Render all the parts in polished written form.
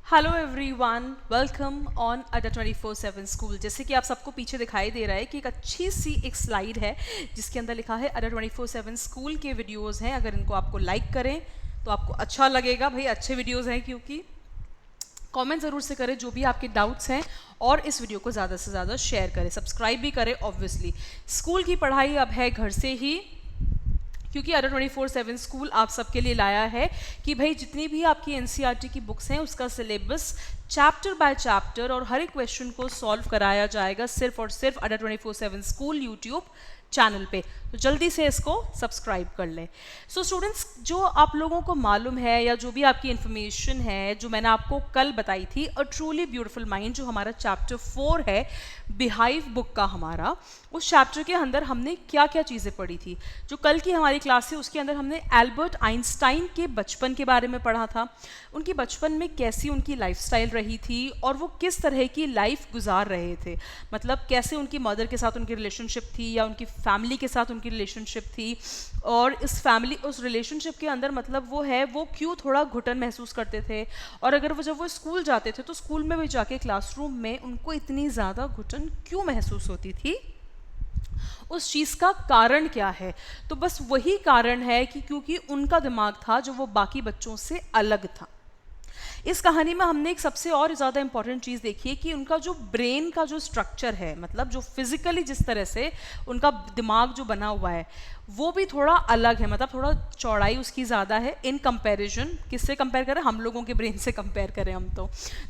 Hello everyone, welcome on अड्डा 24/7 school. जैसे कि आप सबको पीछे दिखाई दे रहा है कि एक अच्छी सी एक स्लाइड है जिसके अंदर लिखा है अड्डा 24/7 स्कूल के वीडियोस हैं। अगर इनको आपको लाइक करें तो आपको अच्छा लगेगा, भाई अच्छे वीडियोस हैं। क्योंकि कमेंट ज़रूर से करें जो भी आपके डाउट्स हैं और इस वीडियो को ज़्यादा से ज़्यादा शेयर करें, सब्सक्राइब भी करें। ऑब्वियसली स्कूल की पढ़ाई अब है घर से ही, क्योंकि अड्डा 24/7 स्कूल आप सबके लिए लाया है कि भाई जितनी भी आपकी एनसीईआरटी की बुक्स हैं उसका सिलेबस चैप्टर बाय चैप्टर और हर एक क्वेश्चन को सॉल्व कराया जाएगा सिर्फ और सिर्फ अड्डा 24/7 स्कूल यूट्यूब चैनल पे। तो जल्दी से इसको सब्सक्राइब कर लें। सो स्टूडेंट्स, जो आप लोगों को मालूम है या जो भी आपकी इन्फॉर्मेशन है जो मैंने आपको कल बताई थी, अ ट्रूली ब्यूटीफुल माइंड, जो हमारा चैप्टर 4 है बिहाइव बुक का, हमारा उस चैप्टर के अंदर हमने क्या क्या चीज़ें पढ़ी थी। जो कल की हमारी क्लास थी उसके अंदर हमने एल्बर्ट आइंस्टाइन के बचपन के बारे में पढ़ा था, उनकी बचपन में कैसी उनकी लाइफस्टाइल रही थी और वो किस तरह की लाइफ गुजार रहे थे। मतलब कैसे उनकी मदर के साथ उनकी रिलेशनशिप थी या उनकी फैमिली के साथ उनकी रिलेशनशिप थी, और उस रिलेशनशिप के अंदर मतलब वो क्यों थोड़ा घुटन महसूस करते थे, और अगर जब वो स्कूल जाते थे तो स्कूल में भी जाके क्लासरूम में उनको इतनी ज़्यादा घुटन क्यों महसूस होती थी, उस चीज़ का कारण क्या है। तो बस वही कारण है कि क्योंकि उनका दिमाग था जो वो बाकी बच्चों से अलग था। इस कहानी में हमने एक सबसे और ज़्यादा इंपॉर्टेंट चीज़ देखी है कि उनका जो ब्रेन का जो स्ट्रक्चर है, मतलब जो फिजिकली जिस तरह से उनका दिमाग जो बना हुआ है वो भी थोड़ा अलग है। मतलब थोड़ा चौड़ाई उसकी ज़्यादा है इन कंपैरिजन, किससे कंपेयर करें, हम लोगों के ब्रेन से कंपेयर करें हम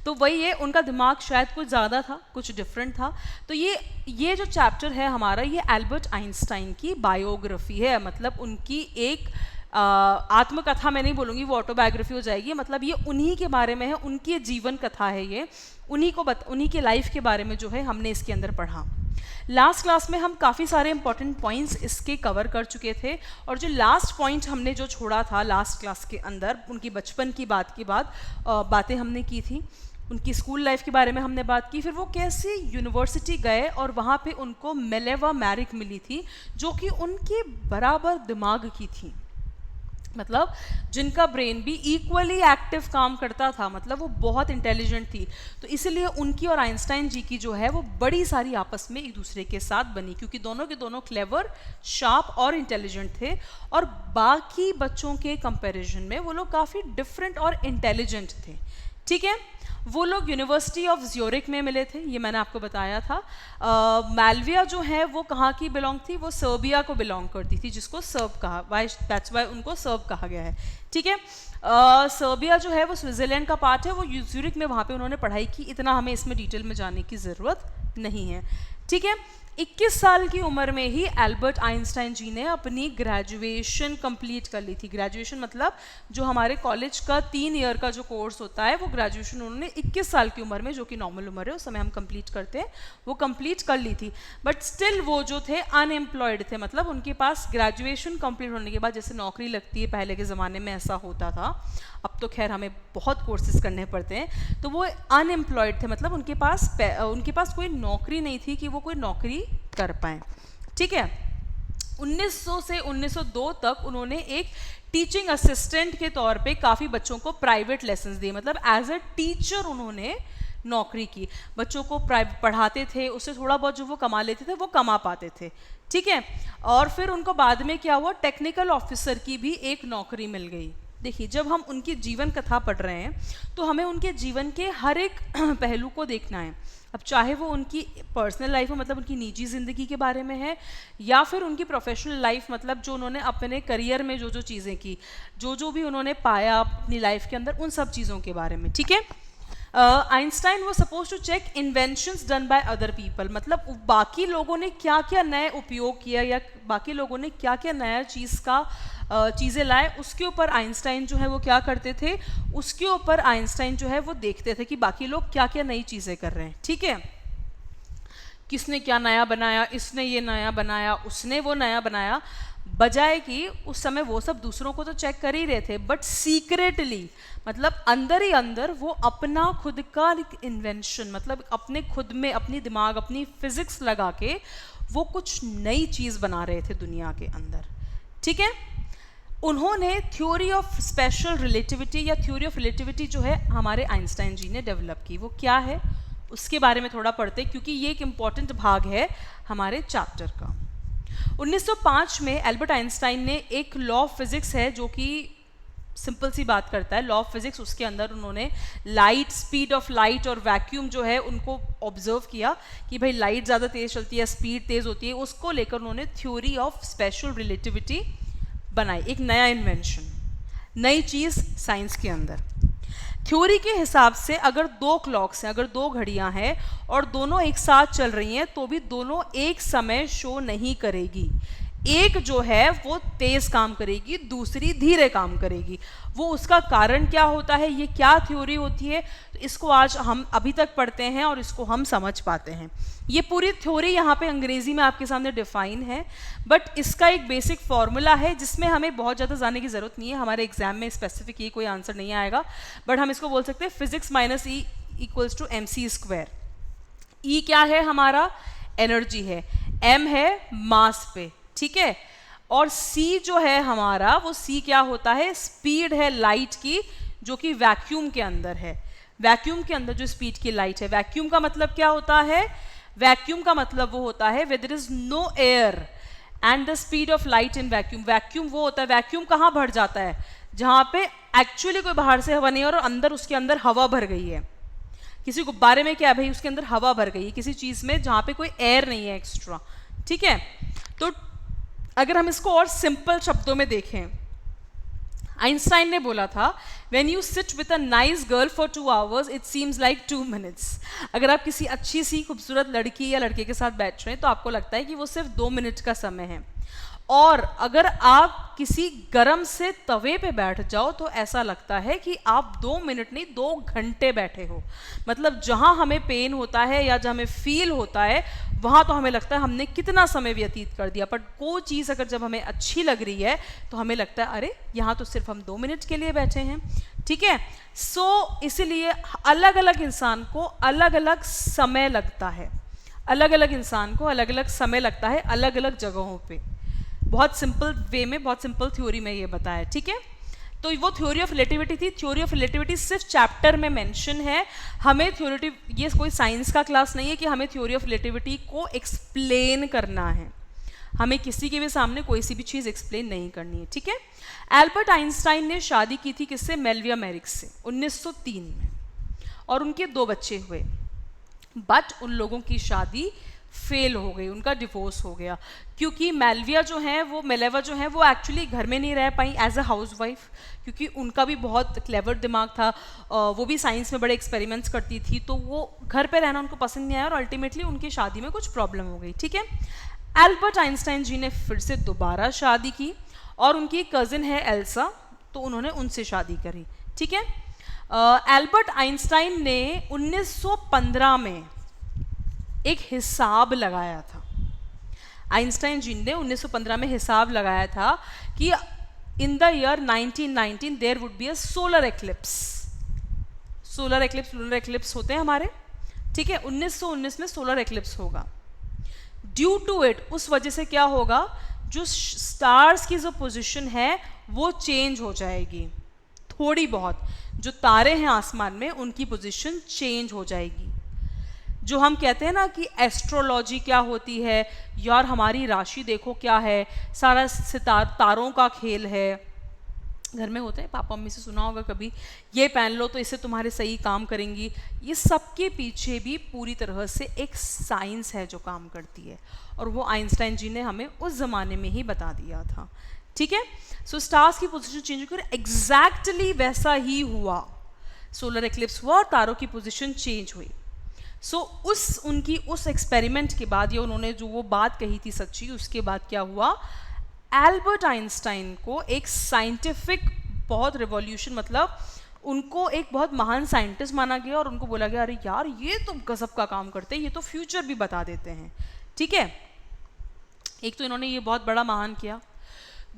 तो वही है, उनका दिमाग शायद कुछ ज़्यादा था, कुछ डिफरेंट था। तो ये जो चैप्टर है हमारा, ये एल्बर्ट आइंस्टाइन की बायोग्राफी है। मतलब उनकी एक आत्मकथा मैं नहीं बोलूँगी, वो ऑटोबायोग्राफी हो जाएगी। मतलब ये उन्हीं के बारे में है, उनकी जीवन कथा है ये, उन्हीं के लाइफ के बारे में जो है हमने इसके अंदर पढ़ा। लास्ट क्लास में हम काफ़ी सारे इंपॉर्टेंट पॉइंट्स इसके कवर कर चुके थे, और जो लास्ट पॉइंट हमने जो छोड़ा था लास्ट क्लास के अंदर, उनकी बचपन की बातें हमने की थी, उनकी स्कूल लाइफ के बारे में हमने बात की। फिर वो कैसे यूनिवर्सिटी गए और वहाँ पे उनको मेलेवा मैरिक मिली थी जो कि उनके बराबर दिमाग की थी, मतलब जिनका ब्रेन भी इक्वली एक्टिव काम करता था, मतलब वो बहुत इंटेलिजेंट थी। तो इसीलिए उनकी और आइंस्टाइन जी की जो है वो बड़ी सारी आपस में एक दूसरे के साथ बनी, क्योंकि दोनों के दोनों क्लेवर, शार्प और इंटेलिजेंट थे, और बाकी बच्चों के कंपैरिजन में वो लोग काफ़ी डिफरेंट और इंटेलिजेंट थे। ठीक है, वो लोग यूनिवर्सिटी ऑफ ज्यूरिख में मिले थे, ये मैंने आपको बताया था। मालविया जो है वो कहाँ की बिलोंग थी, वो सर्बिया को बिलोंग करती थी, जिसको सर्ब कहा, दैट्स वाई उनको सर्ब कहा गया है। ठीक है, सर्बिया जो है वो स्विट्ज़रलैंड का पार्ट है, वो ज्यूरिख में वहाँ पे उन्होंने पढ़ाई की। इतना हमें इसमें डिटेल में जाने की ज़रूरत नहीं है। ठीक है, 21 साल की उम्र में ही एल्बर्ट आइंस्टाइन जी ने अपनी ग्रेजुएशन कंप्लीट कर ली थी। ग्रेजुएशन मतलब जो हमारे कॉलेज का 3 ईयर का जो कोर्स होता है, वो ग्रेजुएशन उन्होंने 21 साल की उम्र में, जो कि नॉर्मल उम्र है उस समय हम कंप्लीट करते हैं, वो कंप्लीट कर ली थी। बट स्टिल वो जो थे अनएम्प्लॉयड थे, मतलब उनके पास ग्रेजुएशन कंप्लीट होने के बाद जैसे नौकरी लगती है, पहले के ज़माने में ऐसा होता था, अब तो खैर हमें बहुत कोर्सेज करने पड़ते हैं, तो वो अनएम्प्लॉयड थे, मतलब उनके पास कोई नौकरी नहीं थी कि वो कोई नौकरी कर पाए। ठीक है, 1900 से 1902 तक उन्होंने एक टीचिंग असिस्टेंट के तौर पे काफ़ी बच्चों को प्राइवेट लेसन्स दिए, मतलब एज अ टीचर उन्होंने नौकरी की, बच्चों को पढ़ाते थे, उससे थोड़ा बहुत जो वो कमा लेते थे वो कमा पाते थे। ठीक है, और फिर उनको बाद में क्या हुआ, टेक्निकल ऑफिसर की भी एक नौकरी मिल गई। देखिए, जब हम उनकी जीवन कथा पढ़ रहे हैं तो हमें उनके जीवन के हर एक पहलू को देखना है। अब चाहे वो उनकी पर्सनल लाइफ हो, मतलब उनकी निजी ज़िंदगी के बारे में है, या फिर उनकी प्रोफेशनल लाइफ, मतलब जो उन्होंने अपने करियर में जो जो चीज़ें की, जो भी उन्होंने पाया अपनी लाइफ के अंदर, उन सब चीज़ों के बारे में। ठीक है, आइंस्टाइन वो suppose to check inventions done by other people, मतलब बाकी लोगों ने क्या क्या नए उपयोग किया या बाकी लोगों ने क्या क्या नया चीज़ें लाए, उसके ऊपर आइंस्टाइन जो है वो क्या करते थे, उसके ऊपर आइंस्टाइन जो है वो देखते थे कि बाकी लोग क्या क्या नई चीज़ें कर रहे हैं। ठीक है, किसने क्या नया बनाया, इसने ये नया बनाया, उसने वो नया बनाया, बजाय कि उस समय वो सब दूसरों को तो चेक कर ही रहे थे, बट सीक्रेटली, मतलब अंदर ही अंदर वो अपना खुद का इन्वेंशन, मतलब अपने खुद में अपनी दिमाग, अपनी फिजिक्स लगा के वो कुछ नई चीज़ बना रहे थे दुनिया के अंदर। ठीक है, उन्होंने थ्योरी ऑफ स्पेशल रिलेटिविटी या थ्योरी ऑफ रिलेटिविटी जो है हमारे आइंस्टाइन जी ने डेवलप की। वो क्या है उसके बारे में थोड़ा पढ़ते हैं, क्योंकि ये एक इम्पॉर्टेंट भाग है हमारे चैप्टर का। 1905 में एल्बर्ट आइंस्टाइन ने एक लॉ ऑफ फिजिक्स है जो कि सिंपल सी बात करता है, लॉ ऑफ फिजिक्स। उसके अंदर उन्होंने लाइट, स्पीड ऑफ लाइट और वैक्यूम जो है उनको ऑब्जर्व किया कि भाई लाइट ज़्यादा तेज़ चलती है, स्पीड तेज़ होती है। उसको लेकर उन्होंने थ्योरी ऑफ स्पेशल रिलेटिविटी बनाई, एक नया इन्वेंशन, नई चीज़ साइंस के अंदर। थ्योरी के हिसाब से अगर दो क्लॉक्स हैं, अगर दो घड़ियां हैं और दोनों एक साथ चल रही हैं तो भी दोनों एक समय शो नहीं करेगी। एक जो है वो तेज काम करेगी, दूसरी धीरे काम करेगी। वो उसका कारण क्या होता है, ये क्या थ्योरी होती है, तो इसको आज हम अभी तक पढ़ते हैं और इसको हम समझ पाते हैं। ये पूरी थ्योरी यहाँ पे अंग्रेजी में आपके सामने डिफाइन है, बट इसका एक बेसिक फॉर्मूला है जिसमें हमें बहुत ज़्यादा जाने की ज़रूरत नहीं है। हमारे एग्जाम में स्पेसिफिक ये कोई आंसर नहीं आएगा, बट हम इसको बोल सकते हैं physics minus e equals to m c square. E क्या है हमारा, एनर्जी है, एम है मास पे, ठीक है, और c जो है हमारा, वो c क्या होता है, स्पीड है लाइट की जो कि वैक्यूम के अंदर है। वैक्यूम के अंदर जो स्पीड की लाइट है, वैक्यूम का मतलब क्या होता है, वैक्यूम का मतलब वो होता है where there is no air and the speed of light in vacuum. Vacuum वो होता है, वैक्यूम कहाँ भर जाता है, जहाँ पे एक्चुअली कोई बाहर से हवा नहीं है और अंदर उसके अंदर हवा भर गई है। किसी गुब्बारे में क्या है भाई, उसके अंदर हवा भर गई है, किसी चीज़ में जहाँ पे कोई एयर नहीं है एक्स्ट्रा, ठीक है। तो अगर हम इसको और सिंपल शब्दों में देखें, आइंस्टाइन ने बोला था when you sit with a nice girl for 2 hours it seems like 2 minutes। अगर आप किसी अच्छी सी खूबसूरत लड़की या लड़के के साथ बैठ रहे हैं तो आपको लगता है कि वो सिर्फ 2 मिनट का समय है, और अगर आप किसी गर्म से तवे पे बैठ जाओ तो ऐसा लगता है कि आप 2 मिनट नहीं 2 घंटे बैठे हो। मतलब जहाँ हमें पेन होता है या जहाँ हमें फील होता है वहाँ तो हमें लगता है हमने कितना समय व्यतीत कर दिया, पर कोई चीज़ अगर जब हमें अच्छी लग रही है तो हमें लगता है अरे यहाँ तो सिर्फ हम 2 मिनट के लिए बैठे हैं, ठीक है। सो इसीलिए अलग अलग इंसान को अलग अलग समय लगता है, अलग अलग इंसान को अलग अलग समय लगता है अलग अलग जगहों पे। बहुत सिंपल वे में, बहुत सिंपल थ्योरी में ये बताया, ठीक है। तो वो थ्योरी ऑफ रिलेटिविटी थी। थ्योरी ऑफ रिलेटिविटी सिर्फ चैप्टर में मेंशन है, हमें थ्योरी, ये कोई साइंस का क्लास नहीं है कि हमें थ्योरी ऑफ रिलेटिविटी को एक्सप्लेन करना है। हमें किसी के भी सामने कोई सी भी चीज़ एक्सप्लेन नहीं करनी है, ठीक है। एल्बर्ट आइंस्टाइन ने शादी की थी किससे, मेलविया मेरिक से 1903 में, और उनके 2 बच्चे हुए, बट उन लोगों की शादी फेल हो गई, उनका डिवोर्स हो गया, क्योंकि मेलविया जो है वो, मेलेवा जो है वो एक्चुअली घर में नहीं रह पाई एज अ हाउसवाइफ, क्योंकि उनका भी बहुत क्लेवर दिमाग था, वो भी साइंस में बड़े एक्सपेरिमेंट्स करती थी, तो वो घर पे रहना उनको पसंद नहीं आया और अल्टीमेटली उनकी शादी में कुछ प्रॉब्लम हो गई, ठीक है। एल्बर्ट आइंस्टाइन जी ने फिर से दोबारा शादी की और उनकी कज़िन है एल्सा, तो उन्होंने उनसे शादी करी, ठीक है। एल्बर्ट आइंस्टाइन ने 1915 में एक हिसाब लगाया था। आइंस्टाइन जी ने 1915 में हिसाब लगाया था कि in the year 1919 there would be a solar eclipse. Solar eclipse, lunar eclipse होते हैं हमारे, ठीक है। 1919 में सोलर एक्लिप्स होगा। ड्यू टू इट, उस वजह से क्या होगा, जो स्टार्स की जो पोजीशन है वो चेंज हो जाएगी, थोड़ी बहुत जो तारे हैं आसमान में उनकी पोजीशन चेंज हो जाएगी। जो हम कहते हैं ना कि एस्ट्रोलॉजी क्या होती है, यार हमारी राशि देखो क्या है, सारा तारों का खेल है, घर में होते हैं, पापा मम्मी से सुना होगा कभी, ये पहन लो तो इससे तुम्हारे सही काम करेंगी। ये सब के पीछे भी पूरी तरह से एक साइंस है जो काम करती है, और वो आइंस्टाइन जी ने हमें उस ज़माने में ही बता दिया था, ठीक है। सो स्टार्स की पोजीशन चेंज कर एग्जैक्टली वैसा ही हुआ, सोलर एक्लिप्स हुआ और तारों की पोजीशन चेंज हुई। सो उनकी उस एक्सपेरिमेंट के बाद, या उन्होंने जो वो बात कही थी सच्ची, उसके बाद क्या हुआ, एल्बर्ट आइंस्टाइन को एक साइंटिफिक बहुत रिवॉल्यूशन, मतलब उनको एक बहुत महान साइंटिस्ट माना गया और उनको बोला गया अरे यार ये तो गजब का काम करते हैं, ये तो फ्यूचर भी बता देते हैं, ठीक है। एक तो इन्होंने ये बहुत बड़ा महान किया।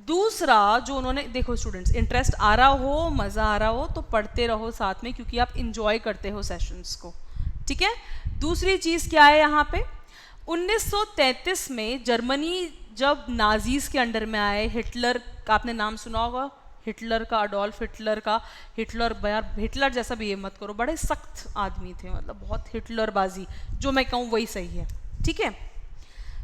दूसरा जो उन्होंने, देखो स्टूडेंट्स, इंटरेस्ट आ रहा हो, मज़ा आ रहा हो तो पढ़ते रहो साथ में, क्योंकि आप इंजॉय करते हो सेशंस को, ठीक है। दूसरी चीज़ क्या है यहाँ पे, 1933 में जर्मनी जब नाजीज के अंडर में आए, हिटलर का आपने नाम सुना होगा, हिटलर का, अडोल्फ हिटलर का। यार हिटलर जैसा भी ये मत करो, बड़े सख्त आदमी थे, मतलब बहुत हिटलरबाजी, जो मैं कहूँ वही सही है, ठीक है।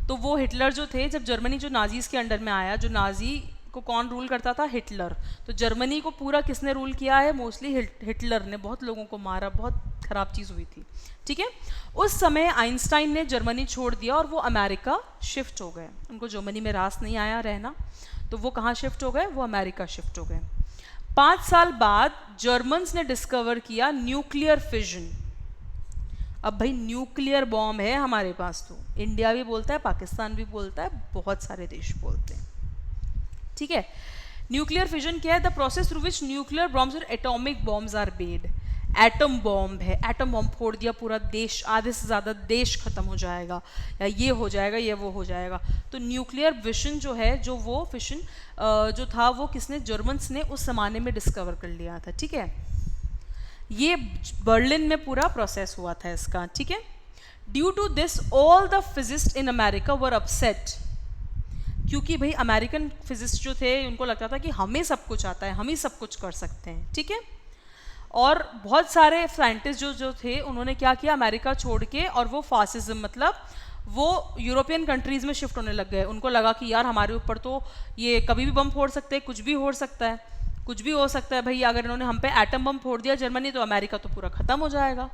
तो वो हिटलर जो थे, जब जर्मनी जो नाजीज के अंडर में आया, जो नाजी को कौन रूल करता था? हिटलर। तो जर्मनी को पूरा किसने रूल किया है? मोस्टली हिटलर ने, बहुत लोगों को मारा, बहुत खराब चीज़ हुई थी, ठीक है। उस समय आइंस्टाइन ने जर्मनी छोड़ दिया और वो अमेरिका शिफ्ट हो गए। उनको जर्मनी में रास नहीं आया रहना, तो वो कहाँ शिफ्ट हो गए? वो अमेरिका शिफ्ट हो गए। 5 साल बाद जर्मन्स ने डिस्कवर किया न्यूक्लियर फिजन। अब भाई न्यूक्लियर बॉम्ब है हमारे पास, तो इंडिया भी बोलता है, पाकिस्तान भी बोलता है, बहुत सारे देश बोलते हैं, ठीक है। न्यूक्लियर फिजन क्या है? The process through which nuclear bombs और atomic bombs are made. Atom bomb है, एटम बॉम्ब फोड़ दिया, पूरा देश, आधे से ज़्यादा देश खत्म हो जाएगा, या ये हो जाएगा, या वो हो जाएगा। तो न्यूक्लियर फिशन जो है, जो वो फिशन जो था, वो किसने? जर्मन्स ने उस ज़माने में डिस्कवर कर लिया था, ठीक है। ये बर्लिन में पूरा प्रोसेस हुआ था इसका, ठीक है। Due to this all the physicist in America were upset, क्योंकि भाई अमेरिकन फिजिस्ट जो थे, उनको लगता था कि हमें सब कुछ आता है, हम ही सब कुछ कर सकते हैं, ठीक है। और बहुत सारे साइंटिस्ट जो थे, उन्होंने क्या किया? अमेरिका छोड़ के, और वो फासिज्म, मतलब वो यूरोपियन कंट्रीज़ में शिफ्ट होने लग गए। उनको लगा कि यार हमारे ऊपर तो ये कभी भी बम फोड़ सकते हैं, कुछ भी हो सकता है, कुछ भी हो सकता है भाई। अगर इन्होंने हम पे एटम बम फोड़ दिया जर्मनी, तो अमेरिका तो पूरा ख़त्म हो जाएगा।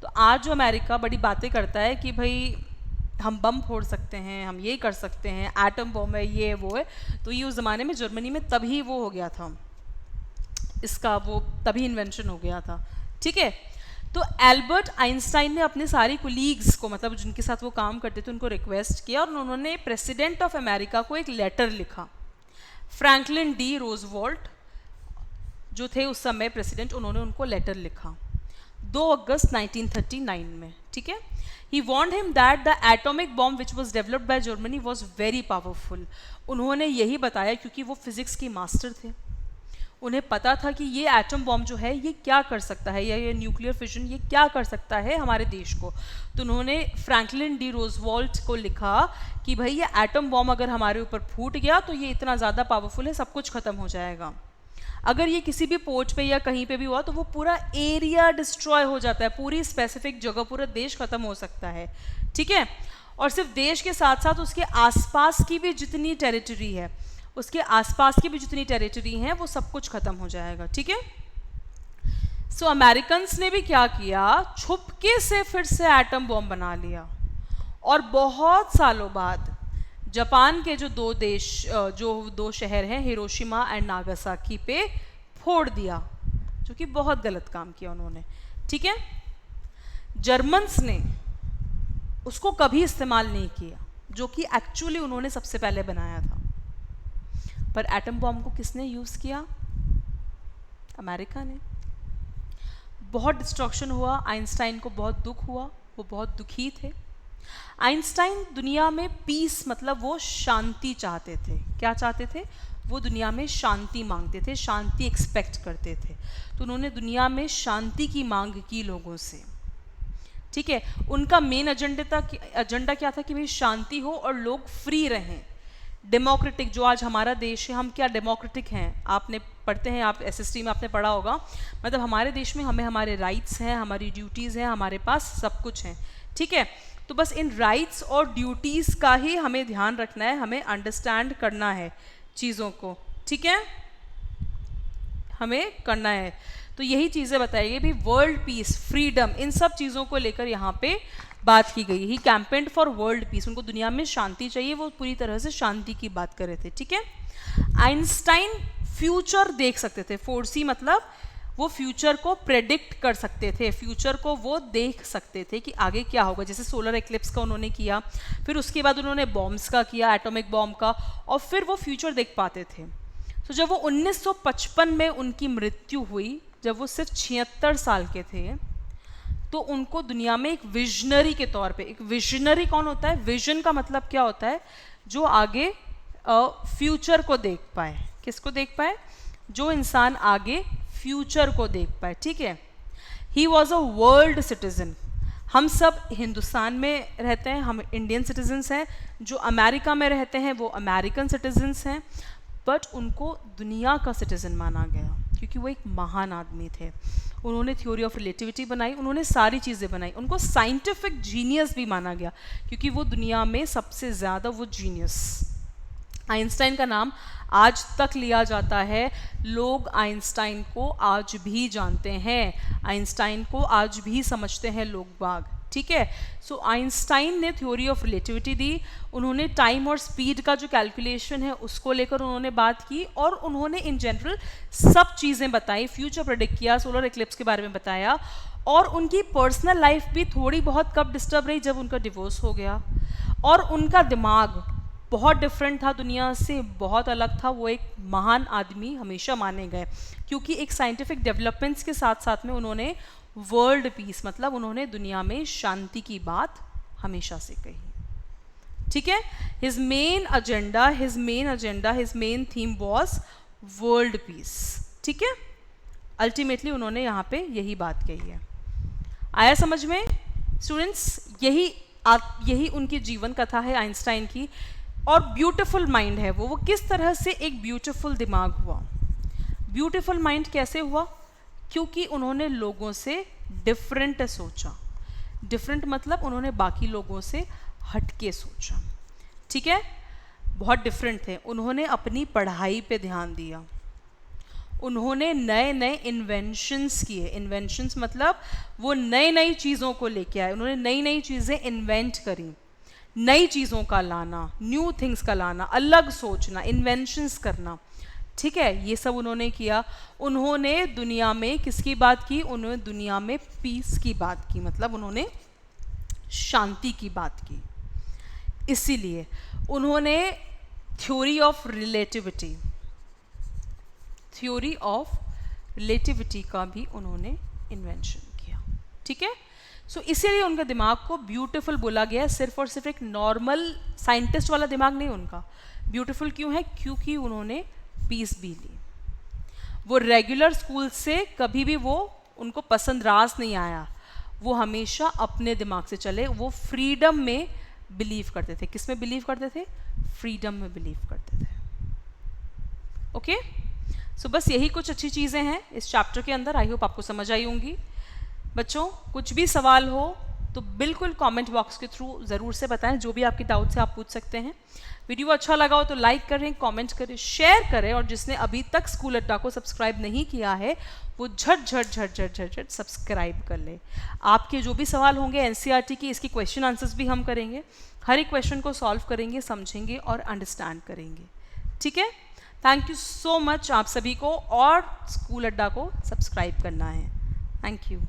तो आज जो अमेरिका बड़ी बातें करता है कि भाई हम बम फोड़ सकते हैं, हम ये कर सकते हैं, एटम बम है, ये वो है, तो ये उस ज़माने में जर्मनी में तभी वो हो गया था, इसका वो तभी इन्वेंशन हो गया था, ठीक है। तो एल्बर्ट आइंस्टाइन ने अपने सारे कुलीग्स को, मतलब जिनके साथ वो काम करते थे, उनको रिक्वेस्ट किया, और उन्होंने प्रेसिडेंट ऑफ अमेरिका को एक लेटर लिखा। फ्रैंकलिन डी रोजवेल्ट जो थे उस समय प्रेसिडेंट, उन्होंने उनको लेटर लिखा 2 अगस्त 1939 में, ठीक है। He warned him that the atomic bomb which was developed by Germany was very powerful. उन्होंने यही बताया, क्योंकि वो फिजिक्स की मास्टर थे, उन्हें पता था कि ये एटम बॉम्ब जो है ये क्या कर सकता है, या ये न्यूक्लियर फिजन ये क्या कर सकता है हमारे देश को। तो उन्होंने फ्रैंकलिन डी रोजवेल्ट को लिखा कि भाई ये एटम बॉम्ब अगर हमारे ऊपर फूट गया तो ये इतना ज़्यादा पावरफुल है, सब कुछ ख़त्म हो जाएगा। अगर ये किसी भी पोर्ट पे या कहीं पे भी हुआ तो वो पूरा एरिया डिस्ट्रॉय हो जाता है, पूरी स्पेसिफिक जगह, पूरा देश ख़त्म हो सकता है, ठीक है। और सिर्फ देश के साथ साथ उसके आसपास की भी जितनी टेरिटरी है, उसके आसपास की भी जितनी टेरिटरी हैं, वो सब कुछ ख़त्म हो जाएगा, ठीक है। सो अमेरिकन्स ने भी क्या किया? छुपके से फिर से एटम बॉम्ब बना लिया, और बहुत सालों बाद जापान के जो दो शहर हैं, हिरोशिमा एंड नागासाकी पे फोड़ दिया, जो कि बहुत गलत काम किया उन्होंने, ठीक है। जर्मन्स ने उसको कभी इस्तेमाल नहीं किया, जो कि एक्चुअली उन्होंने सबसे पहले बनाया था। पर एटम बॉम्ब को किसने यूज़ किया? अमेरिका ने। बहुत डिस्ट्रक्शन हुआ, आइंस्टाइन को बहुत दुख हुआ, वो बहुत दुखी थे। आइंस्टाइन दुनिया में पीस, मतलब वो शांति चाहते थे। क्या चाहते थे? वो दुनिया में शांति मांगते थे, शांति एक्सपेक्ट करते थे। तो उन्होंने दुनिया में शांति की मांग की लोगों से, ठीक है। उनका मेन एजेंडा क्या था? कि भाई शांति हो और लोग फ्री रहें, डेमोक्रेटिक। जो आज हमारा देश है, हम क्या डेमोक्रेटिक हैं? आपने पढ़ते हैं, आप एसएसटी में आपने पढ़ा होगा, मतलब हमारे देश में हमें हमारे राइट्स हैं, हमारी ड्यूटीज़ हैं, हमारे पास सब कुछ है, ठीक है। तो बस इन राइट्स और ड्यूटीज़ का ही हमें ध्यान रखना है, हमें अंडरस्टैंड करना है चीज़ों को, ठीक है, हमें करना है। तो यही चीज़ें बताई गई, भाई वर्ल्ड पीस, फ्रीडम, इन सब चीज़ों को लेकर यहाँ पे बात की गई। ही कैंपेन्ड फॉर वर्ल्ड पीस, उनको दुनिया में शांति चाहिए, वो पूरी तरह से शांति की बात कर रहे थे, ठीक है। आइंस्टाइन फ्यूचर देख सकते थे, फोर्सी मतलब वो फ्यूचर को प्रेडिक्ट कर सकते थे, फ्यूचर को वो देख सकते थे कि आगे क्या होगा। जैसे सोलर एक्लिप्स का उन्होंने किया, फिर उसके बाद उन्होंने बॉम्ब्स का किया, एटॉमिक बॉम्ब का, और फिर वो फ्यूचर देख पाते थे। तो जब वो 1955 में उनकी मृत्यु हुई, जब वो सिर्फ 76 साल के थे, तो उनको दुनिया में एक विजनरी के तौर पे, एक विजनरी कौन होता है? विजन का मतलब क्या होता है? जो आगे फ्यूचर को देख पाए। किसको देख पाए? जो इंसान आगे फ्यूचर को देख पाए, ठीक है। He was a world citizen. हम सब हिंदुस्तान में रहते हैं, हम इंडियन सिटीजन्स हैं, जो अमेरिका में रहते हैं वो अमेरिकन सिटीजन्स हैं, बट उनको दुनिया का सिटीज़न माना गया क्योंकि वो एक महान आदमी थे। उन्होंने थ्योरी ऑफ रिलेटिविटी बनाई, उन्होंने सारी चीज़ें बनाई, उनको साइंटिफिक जीनियस भी माना गया क्योंकि वो दुनिया में सबसे ज़्यादा वो जीनियस। आइंस्टाइन का नाम आज तक लिया जाता है, लोग आइंस्टाइन को आज भी जानते हैं, आइंस्टाइन को आज भी समझते हैं लोग बाग, ठीक है। सो आइंस्टाइन ने थ्योरी ऑफ रिलेटिविटी दी, उन्होंने टाइम और स्पीड का जो कैलकुलेशन है उसको लेकर उन्होंने बात की, और उन्होंने इन जनरल सब चीज़ें बताई, फ्यूचर प्रेडिक्ट किया, सोलर इक्लिप्स के बारे में बताया, और उनकी पर्सनल लाइफ भी थोड़ी बहुत कब डिस्टर्ब रही, जब उनका डिवोर्स हो गया, और उनका दिमाग बहुत डिफरेंट था, दुनिया से बहुत अलग था। वो एक महान आदमी हमेशा माने गए क्योंकि एक साइंटिफिक डेवलपमेंट्स के साथ साथ में उन्होंने वर्ल्ड पीस, मतलब उन्होंने दुनिया में शांति की बात हमेशा से कही, ठीक है। His main agenda, his main theme was world peace, ठीक है। अल्टीमेटली उन्होंने यहाँ पे यही बात कही है। आया समझ में स्टूडेंट्स? यही उनकी जीवन कथा है आइंस्टाइन की, और ब्यूटीफुल माइंड है वो किस तरह से एक ब्यूटीफुल दिमाग हुआ। ब्यूटीफुल माइंड कैसे हुआ? क्योंकि उन्होंने लोगों से डिफरेंट सोचा। डिफरेंट मतलब उन्होंने बाकी लोगों से हटके सोचा, ठीक है। बहुत डिफरेंट थे। उन्होंने अपनी पढ़ाई पे ध्यान दिया, उन्होंने नए नए इन्वेंशंस किए। इन्वेंशंस मतलब वो नई नई चीज़ों को लेके आए, उन्होंने नई नई चीज़ें इन्वेंट करी, नई चीज़ों का लाना, न्यू थिंग्स का लाना, अलग सोचना, इन्वेंशंस करना, ठीक है। ये सब उन्होंने किया। उन्होंने दुनिया में किसकी बात की? उन्होंने दुनिया में पीस की बात की, मतलब उन्होंने शांति की बात की। इसीलिए उन्होंने थ्योरी ऑफ रिलेटिविटी का भी उन्होंने इन्वेंशन किया, ठीक है। सो इसीलिए उनके दिमाग को ब्यूटीफुल बोला गया, सिर्फ और सिर्फ एक नॉर्मल साइंटिस्ट वाला दिमाग नहीं उनका। ब्यूटीफुल क्यों है? क्योंकि उन्होंने पीस भी ली। वो रेगुलर स्कूल से कभी भी वो उनको पसंद रास नहीं आया, वो हमेशा अपने दिमाग से चले। वो फ्रीडम में बिलीव करते थे। किस में बिलीव करते थे? फ्रीडम में बिलीव करते थे, ओके। सो बस यही कुछ अच्छी चीज़ें हैं इस चैप्टर के अंदर। आई होप आपको समझ आई होंगी। बच्चों, कुछ भी सवाल हो तो बिल्कुल कमेंट बॉक्स के थ्रू ज़रूर से बताएं। जो भी आपकी डाउट्स है आप पूछ सकते हैं। वीडियो अच्छा लगा हो तो लाइक करें, कमेंट करें, शेयर करें, और जिसने अभी तक स्कूल अड्डा को सब्सक्राइब नहीं किया है वो झट सब्सक्राइब कर ले। आपके जो भी सवाल होंगे एनसीईआरटी की, इसकी क्वेश्चन आंसर्स भी हम करेंगे। हर एक क्वेश्चन को सॉल्व करेंगे, समझेंगे और अंडरस्टैंड करेंगे, ठीक है। थैंक यू सो मच आप सभी को, और स्कूल अड्डा को सब्सक्राइब करना है। Thank you.